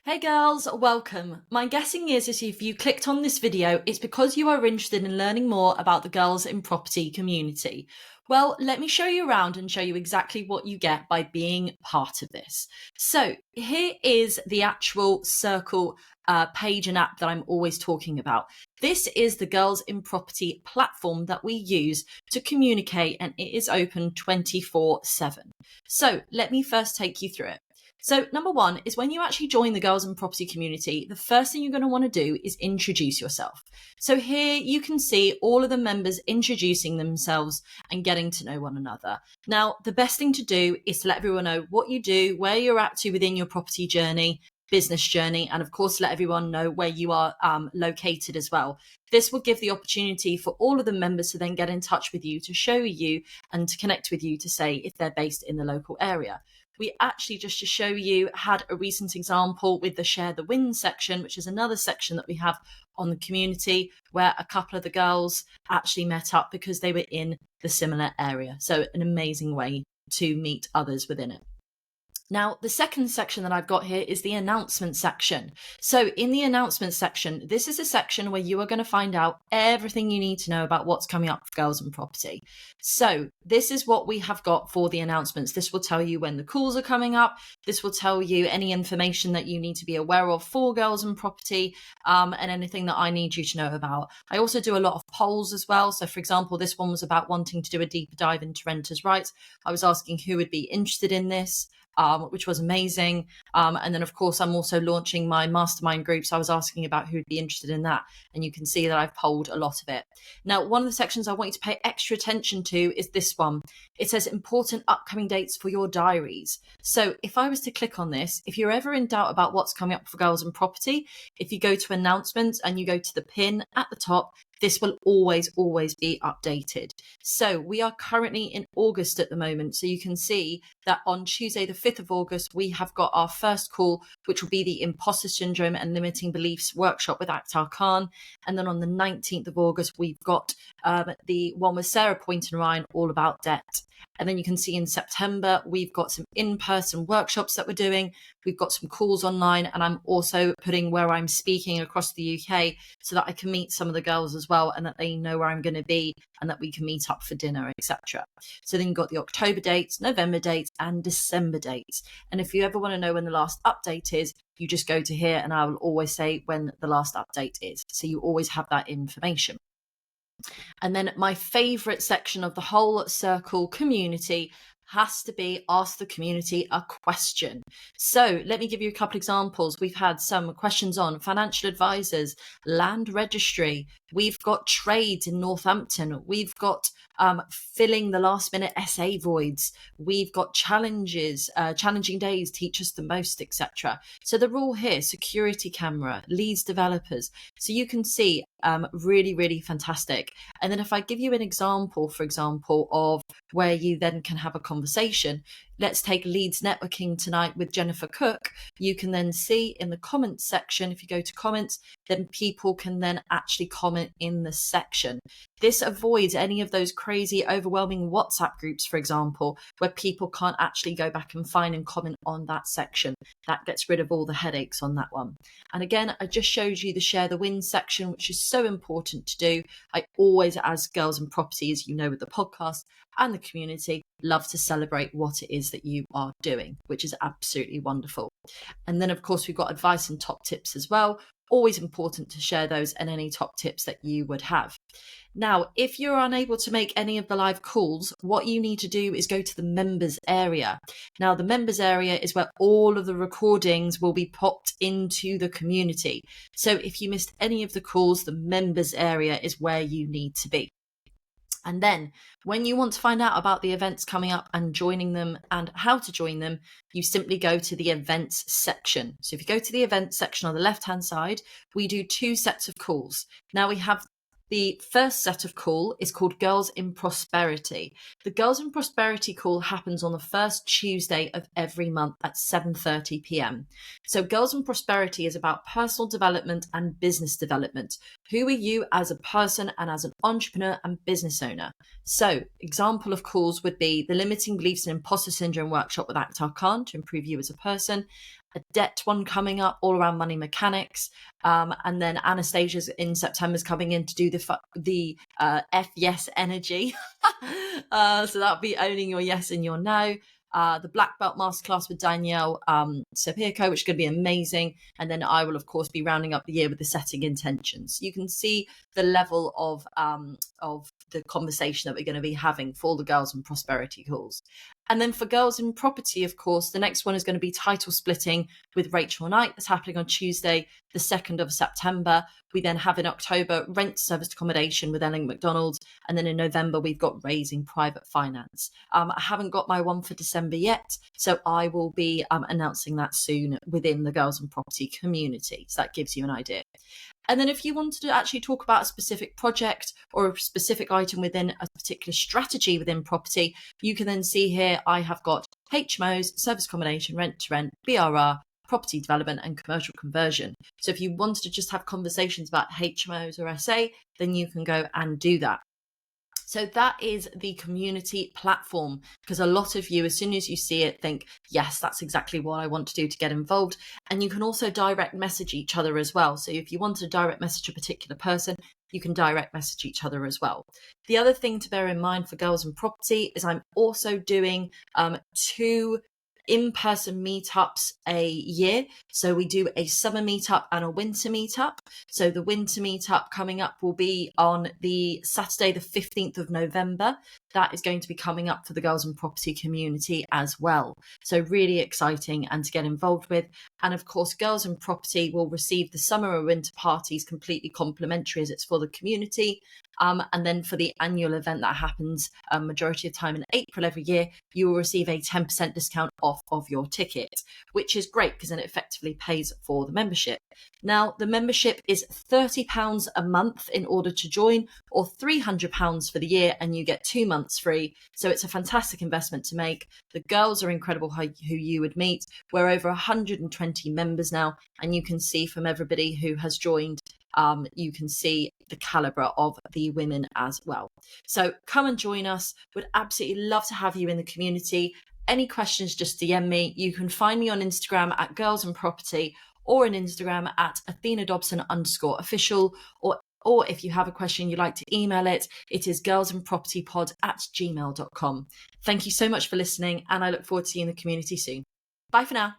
Hey girls, welcome. My guessing is if you clicked on this video, it's because you are interested in learning more about the Girls in Property community. Well, let me show you around and show you exactly what you get by being part of this. So here is the actual Circle page and app that I'm always talking about. This is the Girls in Property platform that we use to communicate, and it is open 24/7. So let me first take you through it. So number one is when you actually join the Girls in Property community, the first thing you're going to want to do is introduce yourself. So here you can see all of the members introducing themselves and getting to know one another. Now, the best thing to do is to let everyone know what you do, where you're at to within your property journey, business journey, and of course, let everyone know where you are located as well. This will give the opportunity for all of the members to then get in touch with you, to show you and to connect with you to say if they're based in the local area. We actually, just to show you, had a recent example with the Share the Win section, which is another section that we have on the community where a couple of the girls actually met up because they were in the similar area. So an amazing way to meet others within it. Now, the second section that I've got here is the announcement section. So in the announcement section, this is a section where you are going to find out everything you need to know about what's coming up for Girls in Property. So this is what we have got for the announcements. This will tell you when the calls are coming up. This will tell you any information that you need to be aware of for Girls in Property, and anything that I need you to know about. I also do a lot of polls as well. So for example, this one was about wanting to do a deeper dive into renters' rights. I was asking who would be interested in this. Which was amazing. And then, of course, I'm also launching my mastermind group. So I was asking about who'd be interested in that. And you can see that I've polled a lot of it. Now, one of the sections I want you to pay extra attention to is this one. It says important upcoming dates for your diaries. So if I was to click on this, if you're ever in doubt about what's coming up for Girls in Property, if you go to announcements and you go to the pin at the top, this will always be updated. So we are currently in August at the moment. So you can see that on Tuesday, the 5th of August, we have got our first call, which will be the Imposter Syndrome and Limiting Beliefs workshop with Akhtar Khan. And then on the 19th of August, we've got the one with Sarah Point and Ryan, all about debt. And then you can see in September, we've got some in-person workshops that we're doing. We've got some calls online, and I'm also putting where I'm speaking across the UK so that I can meet some of the girls as well, and that they know where I'm going to be and that we can meet up for dinner, etc. So then you've got the October dates, November dates, and December dates. And if you ever want to know when the last update is, you just go to here and I will always say when the last update is. So you always have that information. And then my favorite section of the whole Circle community has to be ask the community a question. So let me give you a couple examples. We've had some questions on financial advisors, land registry. We've got trades in Northampton. We've got filling the last minute essay voids. We've got challenges, challenging days, teach us the most, etc. So they're all here. Security camera, leads developers. So you can see really fantastic. And then if I give you an example, for example, of where you then can have a conversation, let's take leads networking tonight with Jennifer Cook. You can then see in the comments section, if you go to comments, then people can then actually comment in the section. This avoids any of those crazy, overwhelming WhatsApp groups, for example, where people can't actually go back and find and comment on that section. That gets rid of all the headaches on that one. And again, I just showed you the Share the Win section, which is so important to do. I always, as Girls in Property, as you know, with the podcast and the community, love to celebrate what it is that you are doing, which is absolutely wonderful. And then, of course, we've got advice and top tips as well. Always important to share those and any top tips that you would have. Now, if you're unable to make any of the live calls, what you need to do is go to the members area. Now, the members area is where all of the recordings will be popped into the community. So if you missed any of the calls, the members area is where you need to be. And then when you want to find out about the events coming up and joining them and how to join them, you simply go to the events section. So if you go to the events section on the left-hand side, we do 2 sets of calls. Now we have the first set of call is called Girls in Prosperity. The Girls in Prosperity call happens on the first Tuesday of every month at 7:30 p.m. So Girls and Prosperity is about personal development and business development. Who are you as a person and as an entrepreneur and business owner? So example of calls would be the Limiting Beliefs and Imposter Syndrome workshop with Akhtar Khan to improve you as a person, a debt one coming up all around money mechanics, and then Anastasia's in September is coming in to do the F yes energy. So that'll be owning your yes and your no. The Black Belt Masterclass with Danielle Sapirko, which is going to be amazing. And then I will, of course, be rounding up the year with the Setting Intentions. You can see the level of the conversation that we're going to be having for the Girls and Prosperity calls. And then for Girls in Property, of course, the next one is going to be Title Splitting with Rachel Knight. That's happening on Tuesday, the 2nd of September. We then have in October Rent Serviced Accommodation with Ellen McDonald. And then in November, we've got Raising Private Finance. I haven't got my one for December yet, so I will be announcing that soon within the Girls in Property community. So that gives you an idea. And then if you wanted to actually talk about a specific project or a specific item within a particular strategy within property, you can then see here, I have got HMOs, service accommodation, rent to rent, BRR, property development and commercial conversion. So if you wanted to just have conversations about HMOs or SA, then you can go and do that. So that is the community platform, because a lot of you, as soon as you see it, think, yes, that's exactly what I want to do to get involved. And you can also direct message each other as well. So if you want to direct message a particular person, you can direct message each other as well. The other thing to bear in mind for Girls in Property is I'm also doing 2 in-person meetups a year. So we do a summer meetup and a winter meetup. So the winter meetup coming up will be on the Saturday, the 15th of November. That is going to be coming up for the Girls in Property community as well. So really exciting and to get involved with. And of course, Girls in Property will receive the summer and winter parties completely complimentary as it's for the community. And then for the annual event that happens majority of time in April every year, you will receive a 10% discount off of your ticket, which is great because then it effectively pays for the membership. Now, the membership is £30 a month in order to join, or £300 for the year, and you get 2 months free. So it's a fantastic investment to make. The girls are incredible who you would meet. We're over 120 members now, and you can see from everybody who has joined, you can see the calibre of the women as well. So come and join us. Would absolutely love to have you in the community. Any questions, just DM me. You can find me on Instagram at Girls and Property, or on Instagram at AthenaDobson_official, or if you have a question you'd like to email it is girlsandpropertypod@gmail.com. Thank you so much for listening, and I look forward to seeing you in the community soon. Bye for now.